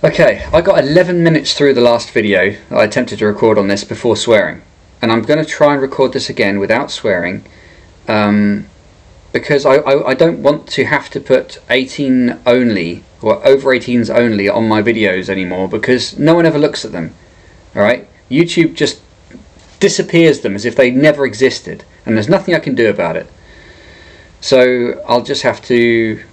Okay, I got 11 minutes through the last video I attempted to record on this before swearing, and I'm going to try and record this again without swearing, because I don't want to have to put 18 only or over 18s only on my videos anymore, because no one ever looks at them. Alright, YouTube just disappears them as if they never existed, and there's nothing I can do about it. So I'll just have to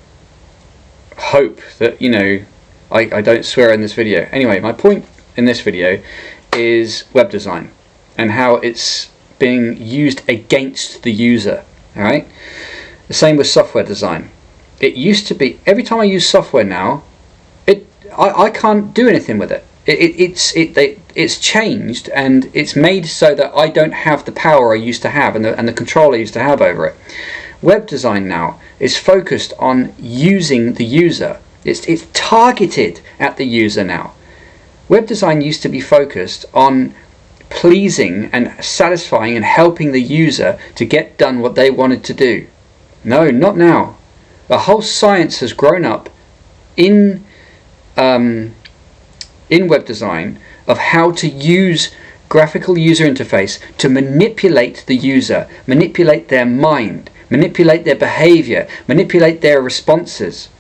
hope that, you know, I don't swear in this video. Anyway, my point in this video is web design and how it's being used against the user. Alright? The same with software design. It used to be, every time I use software now, I can't do anything with it. It's changed, and it's made so that I don't have the power I used to have and the control I used to have over it. Web design now is focused on using the user. It's targeted at the user now. Web design used to be focused on pleasing and satisfying and helping the user to get done what they wanted to do. No, not now. A whole science has grown up in web design of how to use graphical user interface to manipulate the user, manipulate their mind, manipulate their behavior, manipulate their responses.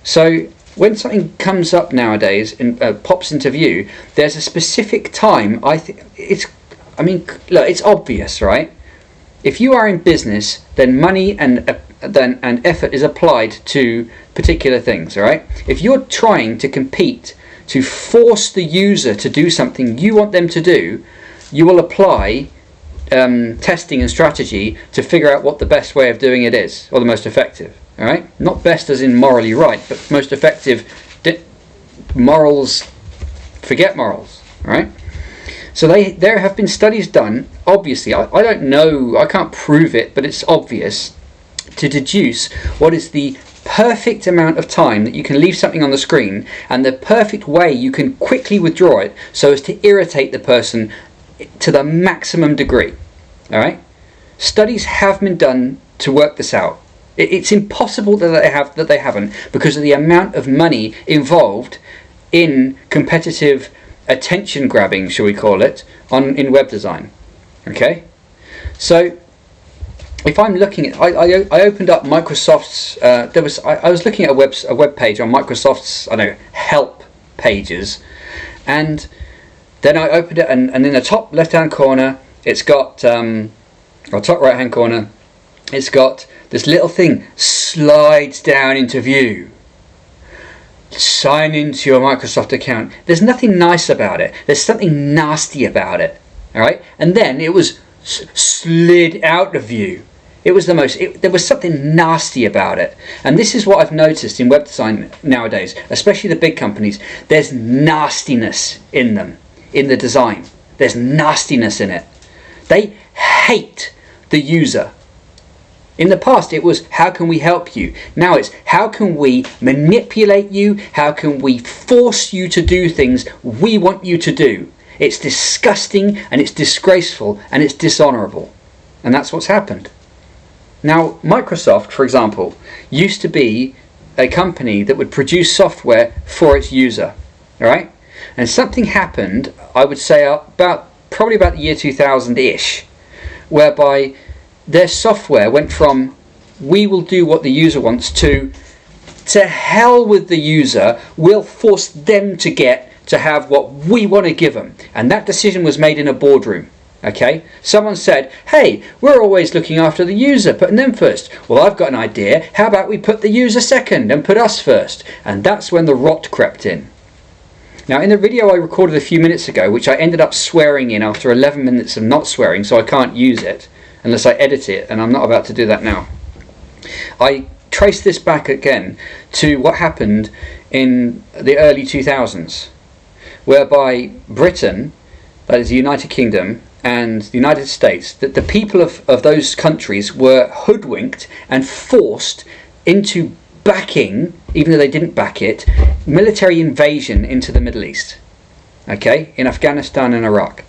So when something comes up nowadays and pops into view, there's a specific time. Look, it's obvious, right? If you are in business, then money and effort is applied to particular things, all right? If you're trying to compete to force the user to do something you want them to do, you will apply testing and strategy to figure out what the best way of doing it is, or the most effective. All right, not best as in morally right, but most effective. Morals, forget morals. All right. So there have been studies done. Obviously, I don't know, I can't prove it, but it's obvious, to deduce what is the perfect amount of time that you can leave something on the screen, and the perfect way you can quickly withdraw it so as to irritate the person to the maximum degree. All right. Studies have been done to work this out. It's impossible that they haven't, because of the amount of money involved in competitive attention grabbing, shall we call it, in web design. Okay, so if I'm looking at, I opened up Microsoft's. I was looking at a web page on Microsoft's, help pages, and then I opened it, and in the top left hand corner, it's got, or top right hand corner, it's got this little thing, slides down into view. Sign into your Microsoft account. There's nothing nice about it. There's something nasty about it. All right, and then it was slid out of view. It was there was something nasty about it. And this is what I've noticed in web design nowadays, especially the big companies. There's nastiness in them, in the design. There's nastiness in it. They hate the user. In the past it was, how can we help you? Now it's, how can we manipulate you? How can we force you to do things we want you to do? It's disgusting, and it's disgraceful, and it's dishonourable. And that's what's happened. Now, Microsoft, for example, used to be a company that would produce software for its user. Alright? And something happened, I would say probably about the year 2000-ish, whereby their software went from, we will do what the user wants, to hell with the user, we'll force them to have what we want to give them. And that decision was made in a boardroom. Okay, someone said, hey, we're always looking after the user, putting them first. Well, I've got an idea, how about we put the user second and put us first? And that's when the rot crept in. Now, in the video I recorded a few minutes ago, which I ended up swearing in after 11 minutes of not swearing, so I can't use it unless I edit it, and I'm not about to do that now. I traced this back again to what happened in the early 2000s, whereby Britain, that is the United Kingdom, and the United States, that the people of those countries were hoodwinked and forced into backing, even though they didn't back it, military invasion into the Middle East. Okay, in Afghanistan and Iraq.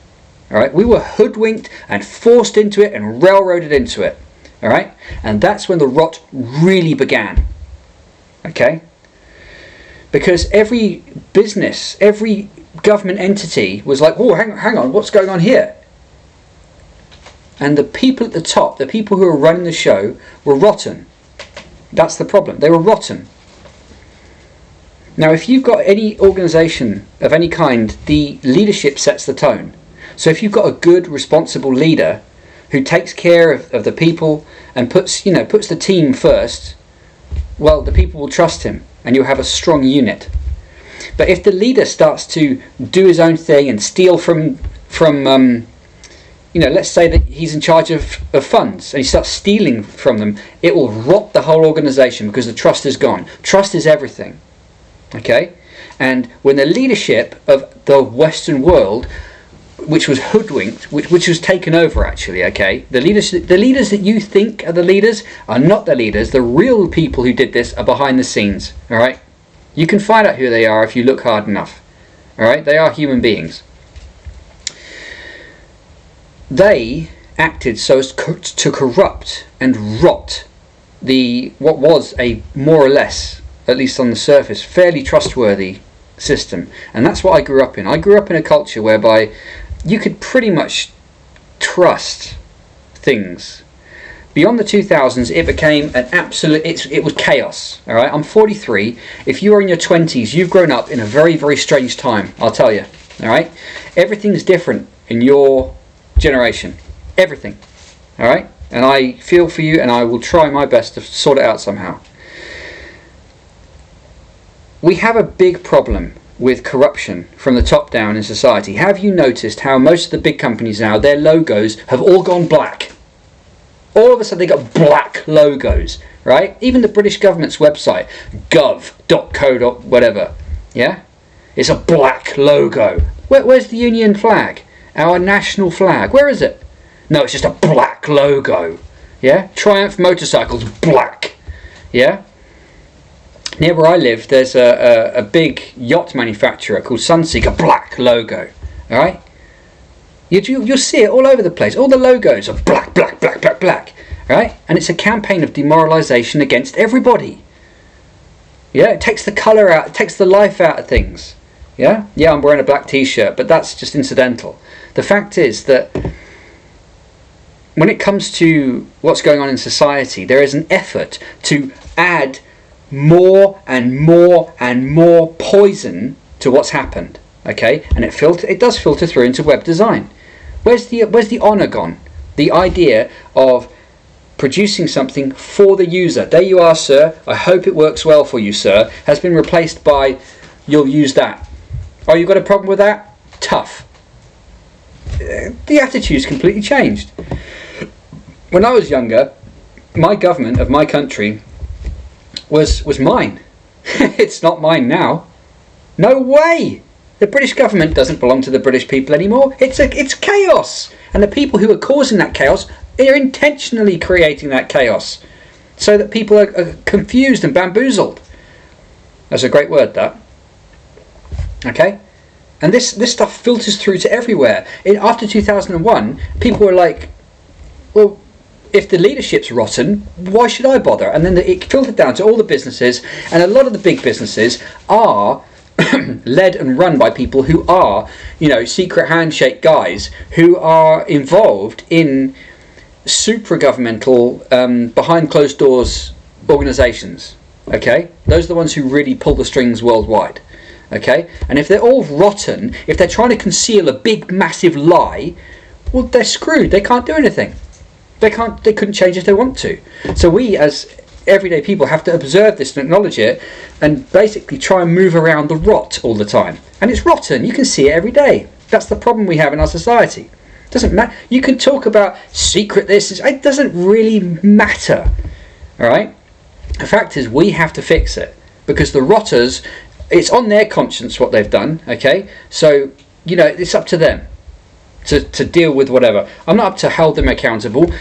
Alright, we were hoodwinked and forced into it and railroaded into it. Alright, and that's when the rot really began. Okay, because every business, every government entity was like, oh, hang on, what's going on here? And the people at the top, the people who were running the show, were rotten. That's the problem. They were rotten. Now, if you've got any organisation of any kind, the leadership sets the tone. So if you've got a good, responsible leader who takes care of the people and puts the team first, well, the people will trust him, and you'll have a strong unit. But if the leader starts to do his own thing and steal from let's say that he's in charge of funds and he starts stealing from them, it will rot the whole organisation because the trust is gone. Trust is everything. Okay? And when the leadership of the Western world, which was hoodwinked, which was taken over actually, okay? The leaders that you think are the leaders are not the leaders. The real people who did this are behind the scenes, all right? You can find out who they are if you look hard enough, all right? They are human beings. They acted so as to corrupt and rot what was a more or less, at least on the surface, fairly trustworthy system. And that's what I grew up in. I grew up in a culture whereby you could pretty much trust things. Beyond the 2000s, it became an absolute, it was chaos. All right, I'm 43. If you are in your 20s, you've grown up in a very, very strange time, I'll tell you. All right, everything's different in your generation. Everything. All right, and I feel for you, and I will try my best to sort it out somehow. We have a big problem with corruption from the top down in society. Have you noticed how most of the big companies now, their logos have all gone black? All of a sudden they got black logos, right? Even the British government's website, gov.co. whatever, yeah? It's a black logo. Where's the Union flag? Our national flag. Where is it? No, it's just a black logo, yeah? Triumph motorcycles, black, yeah? Near where I live, there's a big yacht manufacturer called Sunseeker, black logo. All right, you'll see it all over the place. All the logos are black, black, black, black, black. All right, and it's a campaign of demoralisation against everybody. Yeah, it takes the colour out, it takes the life out of things. Yeah, I'm wearing a black T-shirt, but that's just incidental. The fact is that when it comes to what's going on in society, there is an effort to add more and more and more poison to what's happened, okay? And it does filter through into web design. Where's the honour gone? The idea of producing something for the user. There you are, sir. I hope it works well for you, sir. Has been replaced by, you'll use that. Oh, you got a problem with that? Tough. The attitude's completely changed. When I was younger, my government of my country was mine. It's not mine now. No way. The British government doesn't belong to the British people anymore. It's chaos, and the people who are causing that chaos are intentionally creating that chaos so that people are confused and bamboozled. That's a great word, that. Okay, and this stuff filters through to everywhere. After 2001, people were like, well, if the leadership's rotten, why should I bother? And then it filtered down to all the businesses, and a lot of the big businesses are led and run by people who are, secret handshake guys who are involved in supra-governmental, behind closed doors organisations. Okay, those are the ones who really pull the strings worldwide. Okay, and if they're all rotten, if they're trying to conceal a big, massive lie, well, they're screwed. They can't do anything. They couldn't change if they want to. So we, as everyday people, have to observe this and acknowledge it, and basically try and move around the rot all the time. And it's rotten. You can see it every day. That's the problem we have in our society. It doesn't matter. You can talk about secret this. It doesn't really matter. All right. The fact is, we have to fix it, because the rotters, it's on their conscience what they've done. Okay. So it's up to them to deal with whatever. I'm not up to hold them accountable.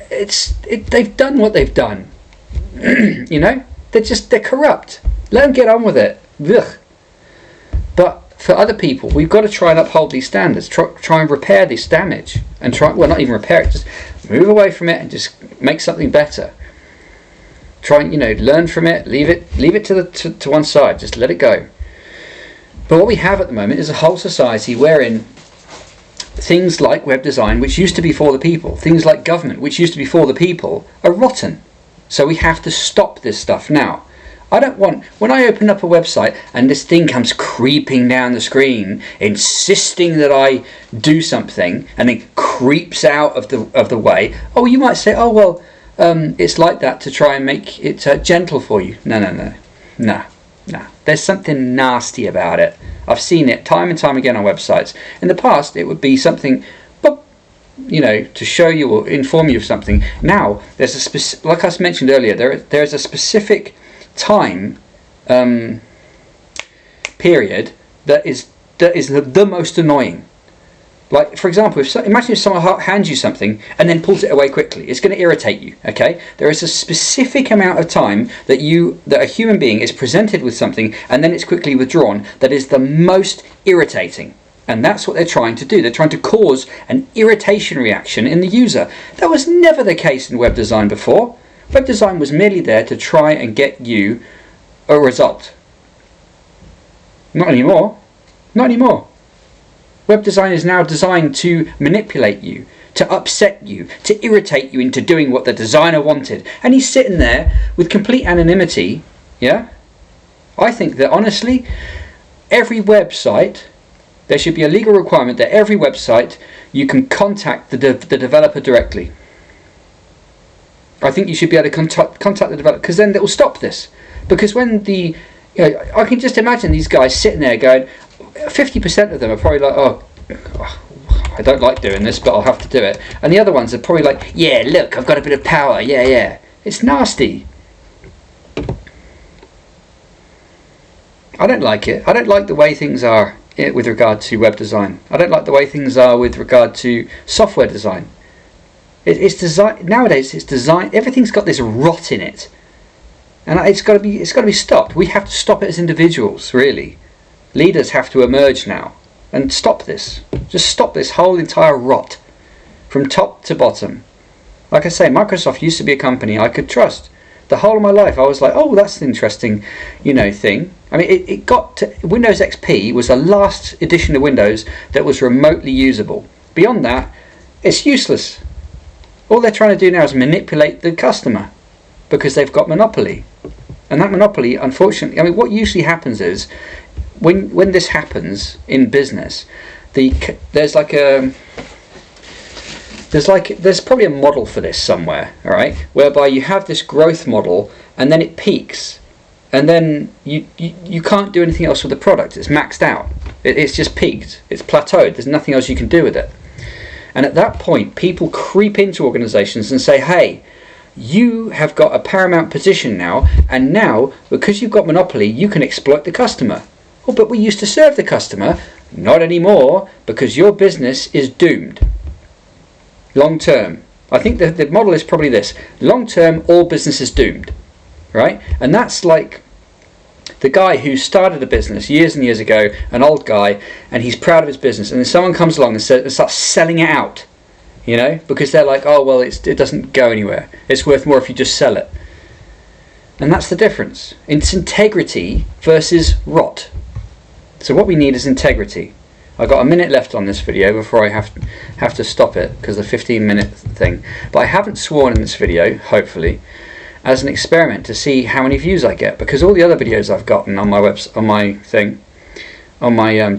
They've done what they've done. They're corrupt. Let them get on with it. Ugh. But for other people, we've got to try and uphold these standards. Try and repair this damage, and not even repair it. Just move away from it and just make something better. Try and learn from it. Leave it to one side. Just let it go. But what we have at the moment is a whole society wherein things like web design, which used to be for the people, things like government, which used to be for the people, are rotten. So we have to stop this stuff now. I don't want, when I open up a website and this thing comes creeping down the screen, insisting that I do something, and then creeps out of the way. Oh, you might say, oh well, it's like that to try and make it gentle for you. No. There's something nasty about it. I've seen it time and time again on websites. In the past, it would be something, to show you or inform you of something. Now, there's a specific, like I mentioned earlier, there's a specific time period that is the most annoying. Like, for example, imagine if someone hands you something and then pulls it away quickly. It's going to irritate you, okay? There is a specific amount of time that a human being is presented with something and then it's quickly withdrawn that is the most irritating. And that's what they're trying to do. They're trying to cause an irritation reaction in the user. That was never the case in web design before. Web design was merely there to try and get you a result. Not anymore. Not anymore. Web design is now designed to manipulate you, to upset you, to irritate you into doing what the designer wanted. And he's sitting there with complete anonymity, yeah? I think that honestly, every website, there should be a legal requirement that every website you can contact the developer directly. I think you should be able to contact the developer, because then it will stop this. Because when I can just imagine these guys sitting there going, 50% of them are probably like, oh, I don't like doing this, but I'll have to do it. And the other ones are probably like, yeah, look, I've got a bit of power, yeah. It's nasty. I don't like it. I don't like the way things are with regard to web design. I don't like the way things are with regard to software design. It's design nowadays. It's design. Everything's got this rot in it, and it's got to be stopped. We have to stop it as individuals, really. Leaders have to emerge now and stop this. Just stop this whole entire rot from top to bottom. Like I say, Microsoft used to be a company I could trust. The whole of my life I was like, oh, that's an interesting, thing. I mean, it got to Windows XP was the last edition of Windows that was remotely usable. Beyond that, it's useless. All they're trying to do now is manipulate the customer because they've got monopoly. And that monopoly, unfortunately, I mean, what usually happens is when this happens in business, there's probably a model for this somewhere, all right, whereby you have this growth model and then it peaks, and then you can't do anything else with the product. It's maxed out. It's just peaked. It's plateaued. There's nothing else you can do with it. And at that point, people creep into organizations and say, hey, you have got a paramount position now, and now, because you've got monopoly, you can exploit the customer. Oh, but we used to serve the customer. Not anymore, because your business is doomed. Long term. I think the model is probably this. Long term, all business is doomed. Right? And that's like the guy who started a business years and years ago, an old guy, and he's proud of his business, and then someone comes along and starts selling it out. Because they're like, oh, well, it doesn't go anywhere. It's worth more if you just sell it. And that's the difference. It's integrity versus rot. So what we need is integrity. I've got a minute left on this video before I have to stop it because of the 15-minute thing. But I haven't sworn in this video, hopefully, as an experiment to see how many views I get, because all the other videos I've gotten on my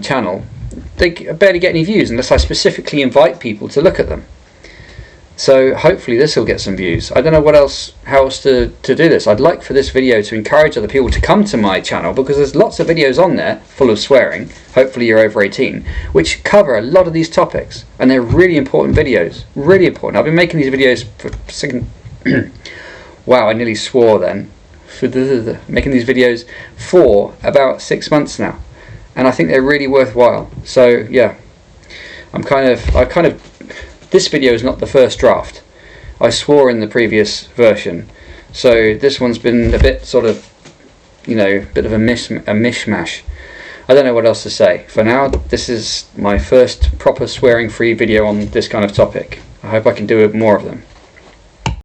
channel, they barely get any views unless I specifically invite people to look at them. So hopefully this will get some views. I don't know how else to do this. I'd like for this video to encourage other people to come to my channel, because there's lots of videos on there full of swearing, hopefully you're over 18, which cover a lot of these topics, and they're really important videos, really important. I've been making these videos for wow, I nearly swore then. Making these videos for about 6 months now, and I think they're really worthwhile. So yeah, this video is not the first draft. I swore in the previous version, so this one's been a bit sort of, bit of a mishmash. I don't know what else to say. For now, this is my first proper swearing-free video on this kind of topic. I hope I can do more of them.